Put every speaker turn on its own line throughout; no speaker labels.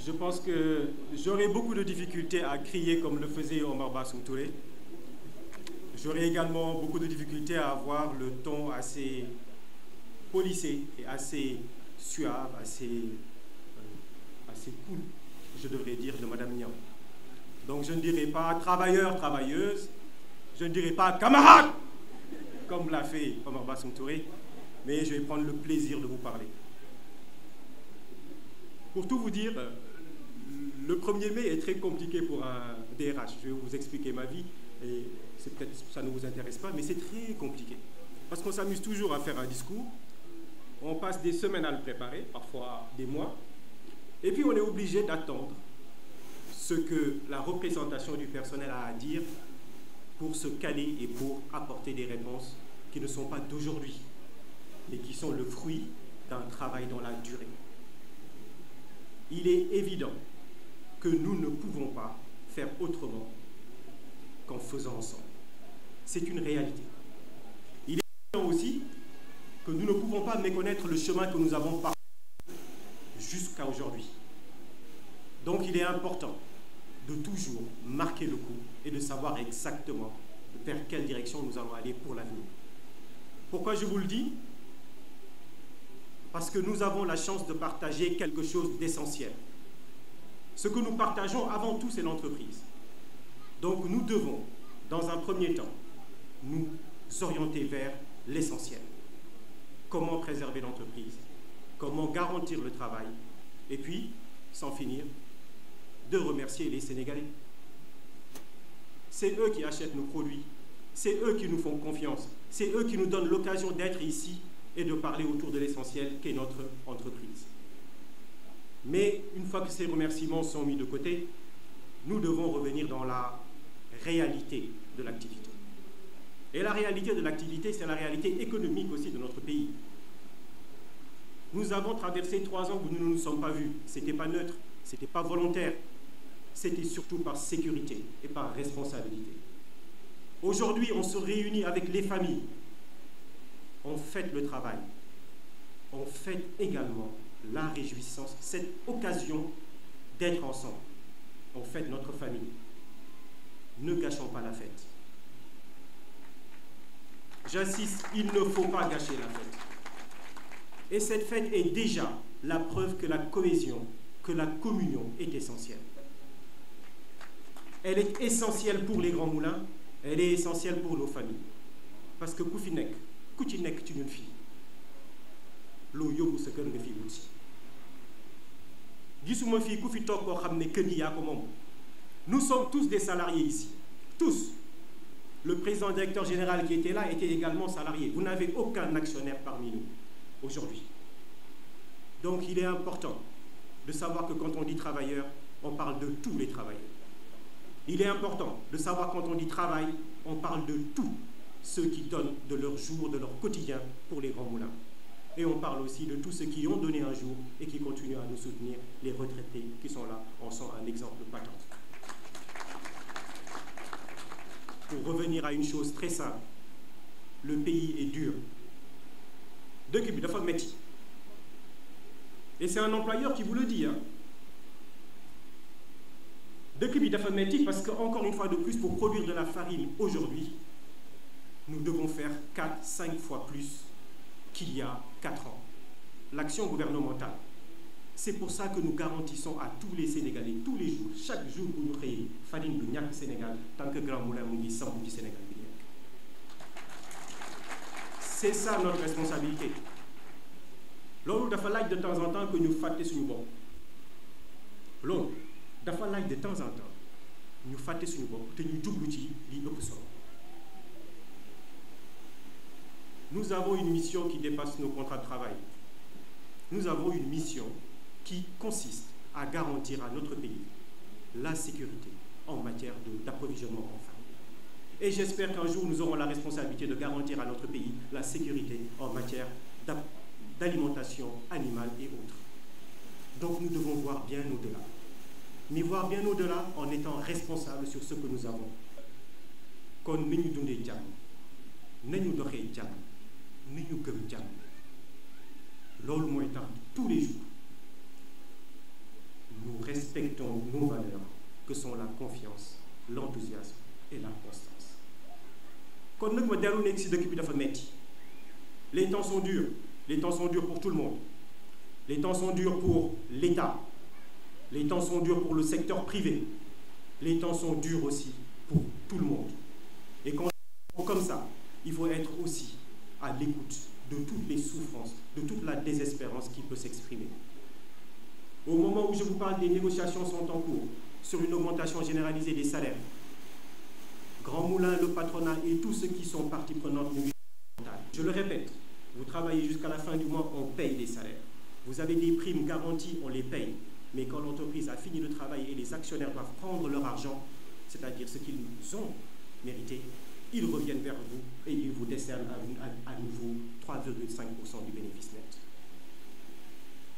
Je pense que j'aurais beaucoup de difficultés à crier comme le faisait Omar Bassoum Touré. J'aurais également beaucoup de difficultés à avoir le ton assez policé et assez suave, assez cool, je devrais dire, de Madame Niang. Donc je ne dirais pas travailleurs, travailleuses, je ne dirais pas camarades, comme l'a fait Omar Bassoum Touré, mais je vais prendre le plaisir de vous parler. Pour tout vous dire, le 1er mai est très compliqué pour un DRH. Je vais vous expliquer ma vie, et peut-être ça ne vous intéresse pas, mais c'est très compliqué. Parce qu'on s'amuse toujours à faire un discours, on passe des semaines à le préparer, parfois des mois, et puis on est obligé d'attendre ce que la représentation du personnel a à dire pour se caler et pour apporter des réponses qui ne sont pas d'aujourd'hui, mais qui sont le fruit d'un travail dans la durée. Il est évident que nous ne pouvons pas faire autrement qu'en faisant ensemble. C'est une réalité. Il est évident aussi que nous ne pouvons pas méconnaître le chemin que nous avons parcouru jusqu'à aujourd'hui. Donc il est important de toujours marquer le coup et de savoir exactement vers quelle direction nous allons aller pour l'avenir. Pourquoi je vous le dis? Parce que nous avons la chance de partager quelque chose d'essentiel. Ce que nous partageons avant tout, c'est l'entreprise. Donc nous devons, dans un premier temps, nous orienter vers l'essentiel. Comment préserver l'entreprise? Comment garantir le travail? Et puis, sans finir, de remercier les Sénégalais. C'est eux qui achètent nos produits. C'est eux qui nous font confiance. C'est eux qui nous donnent l'occasion d'être ici et de parler autour de l'essentiel qu'est notre entreprise. Mais une fois que ces remerciements sont mis de côté, nous devons revenir dans la réalité de l'activité. Et la réalité de l'activité, c'est la réalité économique aussi de notre pays. Nous avons traversé 3 ans où nous ne nous sommes pas vus. Ce n'était pas neutre, ce n'était pas volontaire. C'était surtout par sécurité et par responsabilité. Aujourd'hui, on se réunit avec les familles. On fête le travail. On fête également la réjouissance, cette occasion d'être ensemble. On fête notre famille. Ne gâchons pas la fête. J'insiste, il ne faut pas gâcher la fête. Et cette fête est déjà la preuve que la cohésion, que la communion est essentielle. Elle est essentielle pour les grands moulins, elle est essentielle pour nos familles. Parce que ku fi nekk, ku ci nekk ci ñun fii, loo yóbbu sa kër nga fi wut si. Gisuma fii ku fi toog koo xam ne kër gi yaa ko moom. Nous sommes tous des salariés ici, tous. Le président directeur général qui était là était également salarié. Vous n'avez aucun actionnaire parmi nous aujourd'hui. Donc il est important de savoir que quand on dit travailleurs, on parle de tous les travailleurs. Il est important de savoir quand on dit travail, on parle de tous ceux qui donnent de leur jour, de leur quotidien pour les grands moulins. Et on parle aussi de tous ceux qui ont donné un jour et qui continuent à nous soutenir, les retraités qui sont là, en sont un exemple patent. Pour revenir à une chose très simple, le pays est dur. Dëkk bi dafa metti. Et c'est un employeur qui vous le dit, hein. Dëkk bi dafa metti parce que, encore une fois de plus, pour produire de la farine aujourd'hui, nous devons faire 4-5 fois plus qu'il y a 4 ans. L'action gouvernementale. C'est pour ça que nous garantissons à tous les Sénégalais, tous les jours, chaque jour où nous créons farine du ñàkk Sénégal, tant que Grand Moulin mu ngi samp ci Sénégal bi nekk. C'est ça notre responsabilité. Loolu dafa laaj de temps en temps que ñu fàtte suñu bopp. Loolu dafa laaj de temps en temps ñu fàtte suñu bopp te ñu jublu ci li ëpp solo. Nous avons une mission qui dépasse nos contrats de travail. Nous avons une mission qui consiste à garantir à notre pays la sécurité en matière d'approvisionnement en farine. Et j'espère qu'un jour nous aurons la responsabilité de garantir à notre pays la sécurité en matière d'alimentation animale et autres. Donc nous devons voir bien au-delà. Mais voir bien au-delà en étant responsables sur ce que nous avons. Kon nañu dundee jàmm, nañu doxee jàmm, nañu gëm jàmm. Loolu mooy tax tous les jours nous respectons nos valeurs, que sont la confiance, l'enthousiasme et la constance. Kon nag ma dellu nekk ci dëkk bi dafa metti. Les temps sont durs. Les temps sont durs pour tout le monde. Les temps sont durs pour l'État. Les temps sont durs pour le secteur privé. Les temps sont durs aussi pour tout le monde. Et quand on est comme ça, il faut être aussi à l'écoute de toutes les souffrances, de toute la désespérance qui peut s'exprimer. Au moment où je vous parle, des négociations sont en cours sur une augmentation généralisée des salaires. Grand Moulin, le patronat et tous ceux qui sont partie prenante. Je le répète, vous travaillez jusqu'à la fin du mois, on paye les salaires. Vous avez des primes garanties, on les paye. Mais quand l'entreprise a fini le travail et les actionnaires doivent prendre leur argent, c'est-à-dire ce qu'ils ont mérité, ils reviennent vers vous et ils vous décernent à nouveau 3,5% du bénéfice net.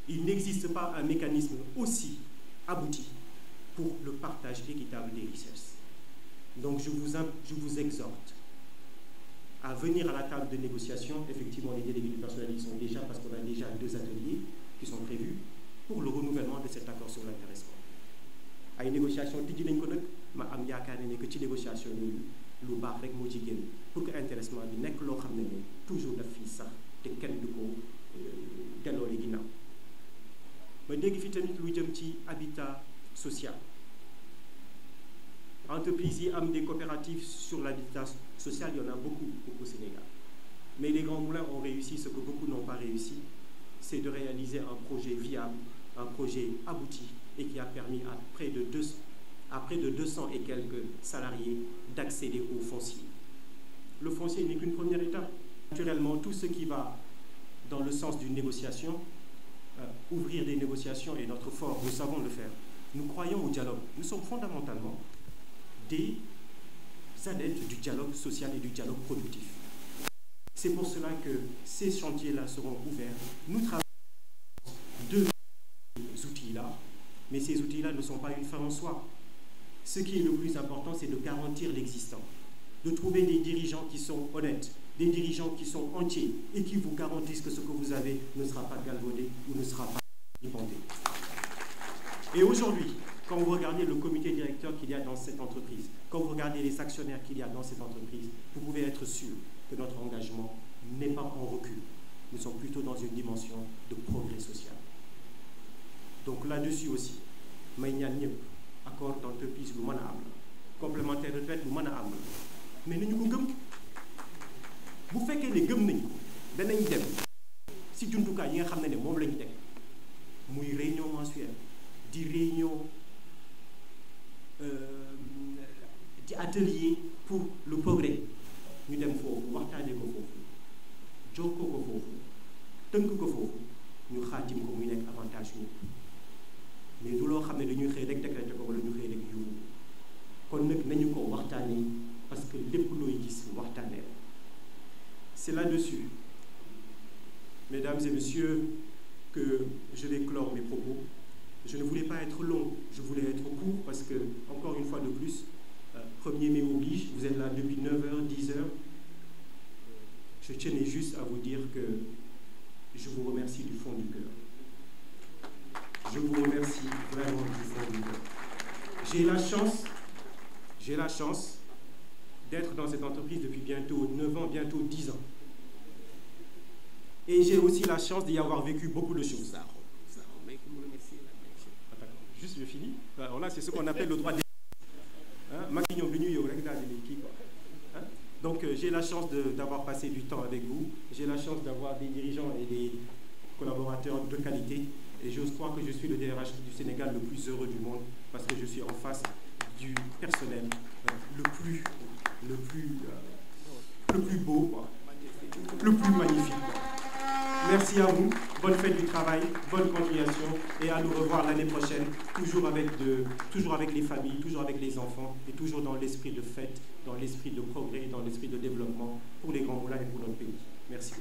Il n'existe pas un mécanisme aussi abouti pour le partage équitable des richesses. Donc je vous exhorte à venir à la table de négociation. Effectivement, les délégués du personnel y sont déjà, parce qu'on a déjà 2 ateliers qui sont prévus pour le renouvellement de cet accord sur l'intéressement. À une négociation, tijji nañ ko nag ma am yaakaar ne que ci négociation yooyu lu baax rek moo ci génn pour que intéressement bi nekk loo xam ne toujours daf fii sax te kenn du ko delloole ginnaaw. ma dégg fi tamit lu jëm ci habitat social. Entreprises yi am des coopératives sur l'habitat social, il y en a beaucoup au Sénégal. Mais les Grands Moulins ont réussi ce que beaucoup n'ont pas réussi, c'est de réaliser un projet viable, un projet abouti et qui a permis à près de 200 et quelques salariés d'accéder au foncier. Le foncier n'est qu'une première étape. Naturellement, tout ce qui va dans le sens d'une négociation, ouvrir des négociations est notre fort, nous savons le faire. Nous croyons au dialogue. Nous sommes fondamentalement des adeptes du dialogue social et du dialogue productif. C'est pour cela que ces chantiers-là seront ouverts. Nous travaillons deux outils-là, mais ces outils-là ne sont pas une fin en soi. Ce qui est le plus important, c'est de garantir l'existant, de trouver des dirigeants qui sont honnêtes, des dirigeants qui sont entiers et qui vous garantissent que ce que vous avez ne sera pas galvaudé ou ne sera pas dépendé. Et aujourd'hui, quand vous regardez le comité directeur qu'il y a dans cette entreprise, quand vous regardez les actionnaires qu'il y a dans cette entreprise, vous pouvez être sûr que notre engagement n'est pas en recul. Nous sommes plutôt dans une dimension de progrès social. Donc là-dessus aussi, may ñaan ñëpp accord d'entreprise lu mën a am la, complémentaire de retraite lu mën a am la, mais nañu ko gëm. Bu fekkee ne gëm nañu ko danañ dem si jumtukaay yi nga xam ne moom lañu teg muy réunion mensuelle di réunion di atelier pour le progrès ñu dem foofu waxtaanee ko foofu jokkoo ko foofu tënk ko foofu ñu xaatim ko muy nekk avantage ñëpp mais du loo xam ne dañuy xëy rek décréter ko wala ñu xëy rek yuuxu kon nag nañu ko waxtaanee parce que lépp looy gis waxtaanee la. C'est là-dessus, mesdames et messieurs, que je vais clore mes propos. Je ne voulais pas être long, je voulais être court parce que, encore une fois de plus, 1er mai oblige, vous êtes là depuis 9h, 10h. Je tenais juste à vous dire que je vous remercie du fond du cœur. Je vous remercie vraiment du fond du cœur. J'ai la chance d'être dans cette entreprise depuis bientôt 9 ans, bientôt 10 ans. Et j'ai aussi la chance d'y avoir vécu beaucoup de choses. Juste, je finis. Alors là, c'est ce qu'on appelle le droit des... Donc, j'ai la chance d'avoir passé du temps avec vous. J'ai la chance d'avoir des dirigeants et des collaborateurs de qualité. Et j'ose croire que je suis le DRH du Sénégal le plus heureux du monde parce que je suis en face du personnel le plus beau, quoi. Le plus magnifique. Merci à vous, bonne fête du travail, bonne continuation et à nous revoir l'année prochaine, toujours avec les familles, toujours avec les enfants et toujours dans l'esprit de fête, dans l'esprit de progrès, dans l'esprit de développement pour les Grands Moulins et pour notre pays. Merci.